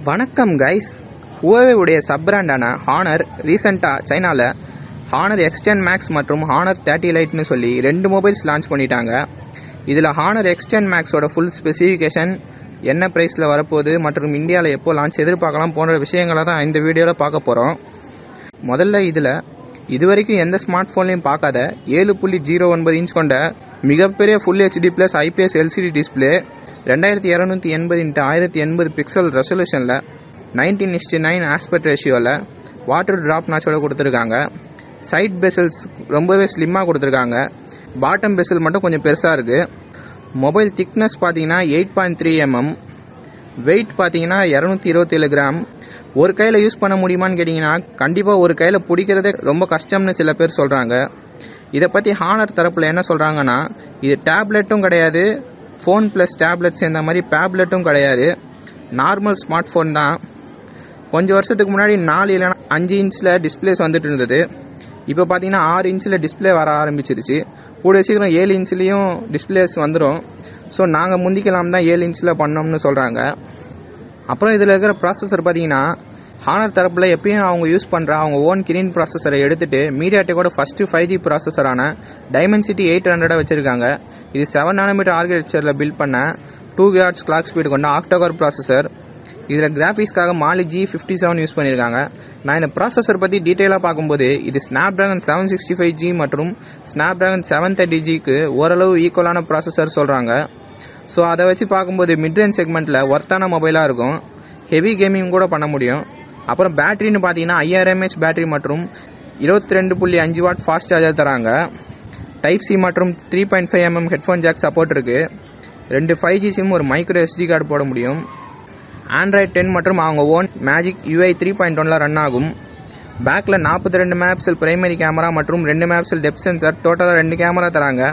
வணக்கம் guys. Huawei உடைய sub பிராண்டான Honor ரீசெண்டாக சைனாவில் Honor X10 Max மற்றும் Honor 30 Liteன்னு சொல்லி ரெண்டு மொபைல்ஸ் லான்ச் பண்ணிட்டாங்க. இதில் Honor X10 Maxோட ஃபுல் ஸ்பெசிஃபிகேஷன், என்ன ப்ரைஸில் வரப்போகுது மற்றும் இந்தியாவில் எப்போ லான்ச் எதிர்பார்க்கலாம் போன்ற விஷயங்களை தான் இந்த வீடியோவில் பார்க்க போகிறோம். முதல்ல இதில் இதுவரைக்கும் எந்த ஸ்மார்ட் ஃபோன்லையும் பார்க்காத 7.09 இன்ச் கொண்ட மிகப்பெரிய full HD plus IPS LCD display, 2280x1080 pixel ரெசல்யூஷனில் 19:9 ஆஸ்பெக்ட் ரேஷியோவில் வாட்டர் ட்ராப் நாச்சோட கொடுத்துருக்காங்க. சைட் பெசல்ஸ் ரொம்பவே ஸ்லிம்மாக கொடுத்துருக்காங்க. பாட்டம் பெசல் மட்டும் கொஞ்சம் பெருசாக இருக்குது. மொபைல் திக்னஸ் பார்த்தீங்கன்னா 8.3 mm, வெயிட் பார்த்தீங்கன்னா 227 கிராம். ஒரு கையில் யூஸ் பண்ண முடியுமான்னு கேட்டிங்கன்னா கண்டிப்பாக ஒரு கையில் பிடிக்கிறதே ரொம்ப கஷ்டம்னு சில பேர் சொல்கிறாங்க. இதை பற்றி ஹானர் தரப்பில் என்ன சொல்கிறாங்கன்னா, இது டேப்லெட்டும் கிடையாது, ஃபோன் ப்ளஸ் டேப்லெட் சேர்ந்த மாதிரி டேப்லெட்டும் கிடையாது, நார்மல் ஸ்மார்ட் ஃபோன் தான். கொஞ்சம் வருஷத்துக்கு முன்னாடி 4 இல்லைனா 5 இன்ச்சில் டிஸ்பிளேஸ் வந்துட்டு இருந்தது. இப்போ பார்த்தீங்கன்னா 6 இன்ச்சில் டிஸ்பிளே வர ஆரம்பிச்சிருச்சு. கூட சீக்கிரம் 7 இன்ச்லேயும் டிஸ்பிளேஸ் வந்துடும். ஸோ நாங்கள் முந்திக்கலாம் தான் 7 இன்ச்சில் பண்ணோம்னு சொல்கிறாங்க. அப்புறம் இதில் இருக்கிற ப்ராசஸர் பார்த்தீங்கன்னா ஹானர் தரப்பில் எப்பயும் அவங்க யூஸ் பண்ணுற அவங்க ஓன் கிரீன் ப்ராசஸரை எடுத்துகிட்டு மீடியாடெக்கோட ஃபஸ்ட்டு 5G ப்ராசஸரான டைமென்சிட்டி 800 வச்சுருக்காங்க. இது 7 nm ஆர்கிடெக்சரில் பில்ட் பண்ண 2 GHz கிளாக் ஸ்பீடு கொண்ட ஆக்டோகோர் ப்ராசஸர். இதில் கிராஃபிக்ஸ்க்காக மாலி G57 யூஸ் பண்ணியிருக்காங்க. நான் இந்த ப்ராசஸர் பற்றி டீட்டெயிலாக பார்க்கும்போது இது ஸ்னாப்ட்ராகன் 765G மற்றும் ஸ்னாப்ட்ராகன் 730Gக்கு ஓரளவு ஈக்குவலான ப்ராசஸர் சொல்கிறாங்க. ஸோ அதை வச்சு பார்க்கும்போது மிட்ரேஞ்ச் செக்மெண்ட்டில் ஒர்த்தான மொபைலாக இருக்கும். ஹெவி கேமிங் கூட பண்ண முடியும். அப்புறம் பேட்டரின்னு பார்த்தீங்கன்னா 5000 mAh பேட்டரி மற்றும் 22.5 வாட் ஃபாஸ்ட் சார்ஜர் தராங்க. டைப் சி மற்றும் 3.5 mm ஹெட்ஃபோன் ஜாக் சப்போர்ட் இருக்குது. 2 5G சிம், ஒரு மைக்ரோ SD கார்டு போட முடியும். Android 10 மற்றும் அவங்க ஓன் மேஜிக் UI 3.1 ரன் ஆகும். பேக்கில் 42 MP பிரைமரி கேமரா மற்றும் 2 MP டெப்த் சென்சார், டோட்டலாக 2 கேமரா தராங்க.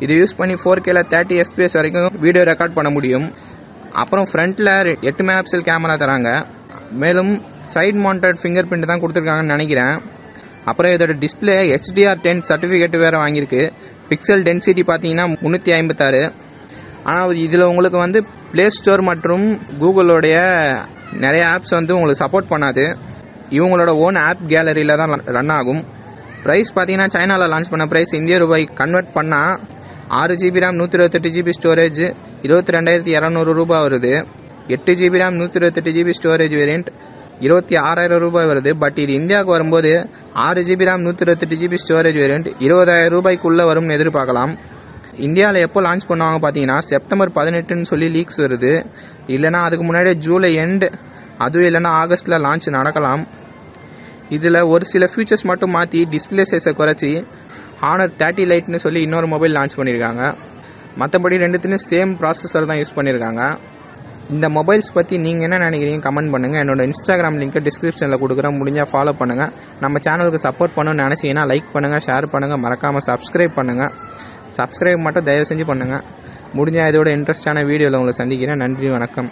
இது யூஸ் பண்ணி 4Kல 30 FPS வரைக்கும் வீடியோ ரெக்கார்ட் பண்ண முடியும். அப்புறம் ஃப்ரண்ட்டில் 8 MP கேமரா தராங்க. மேலும் சைட் மவுண்டட் ஃபிங்கர் பிரிண்ட் தான் கொடுத்துருக்காங்கன்னு நினைக்கிறேன். அப்புறம் இதோட டிஸ்பிளே HDR10 சர்டிஃபிகேட் வேறு வாங்கியிருக்கு. பிக்சல் டென்சிட்டி பார்த்தீங்கன்னா 356. ஆனால் இதில் உங்களுக்கு வந்து ப்ளே ஸ்டோர் மற்றும் கூகுளோடைய நிறைய ஆப்ஸ் வந்து உங்களுக்கு சப்போர்ட் பண்ணாது. இவங்களோட ஓன் ஆப் கேலரியில் தான் ரன் ஆகும். ப்ரைஸ் பார்த்தீங்கன்னா சைனாவில் லான்ச் பண்ண ப்ரைஸ் இந்திய ரூபாய் கன்வெர்ட் பண்ணால் 6GB RAM 128GB ஸ்டோரேஜ் 22,200 ரூபாய் வருது. 8GB RAM 128GB storage variant 26,000 ரூபாய் வருது. பட் இது இந்தியாவுக்கு வரும்போது 6GB RAM 128GB storage variant 20,000 ரூபாய்க்குள்ளே வரும்னு எதிர்பார்க்கலாம். இந்தியாவில் எப்போ லான்ச் பண்ணுவாங்க பார்த்தீங்கன்னா செப்டம்பர் 18ன்னு சொல்லி லீக்ஸ் வருது. இல்லைனா அதுக்கு முன்னாடியே ஜூலை எண்ட், அதுவும் இல்லைனா ஆகஸ்ட்டில் லான்ச் நடக்கலாம். இதில் ஒரு சில ஃபீச்சர்ஸ் மட்டும் மாற்றி டிஸ்பிளே சைஸை குறைச்சி Honor 30 Liteன்னு சொல்லி இன்னொரு மொபைல் லான்ச் பண்ணியிருக்காங்க. மற்றபடி ரெண்டுத்துலையும் சேம் ப்ராசஸர் தான் யூஸ் பண்ணியிருக்காங்க. இந்த மொபைல்ஸ் பற்றி நீங்கள் என்ன நினைக்கிறீங்க கமெண்ட் பண்ணுங்கள். என்னோட இன்ஸ்டாகிராம் லிங்க்கை டிஸ்கிரிப்ஷனில் கொடுக்குறேன், முடிஞ்சால் ஃபாலோ பண்ணுங்கள். நம்ம சேனலுக்கு சப்போர்ட் பண்ணணும்னு நினச்சிங்கன்னா லைக் பண்ணுங்கள், ஷேர் பண்ணுங்கள், மறக்காமல் சப்ஸ்கிரைப் பண்ணுங்கள். சப்ஸ்கிரைப் மட்டும் தயவு செஞ்சு பண்ணுங்கள். முடிஞ்சால் இதோட இன்ட்ரெஸ்டான வீடியோவில் உங்களை சந்திக்கிறேன். நன்றி, வணக்கம்.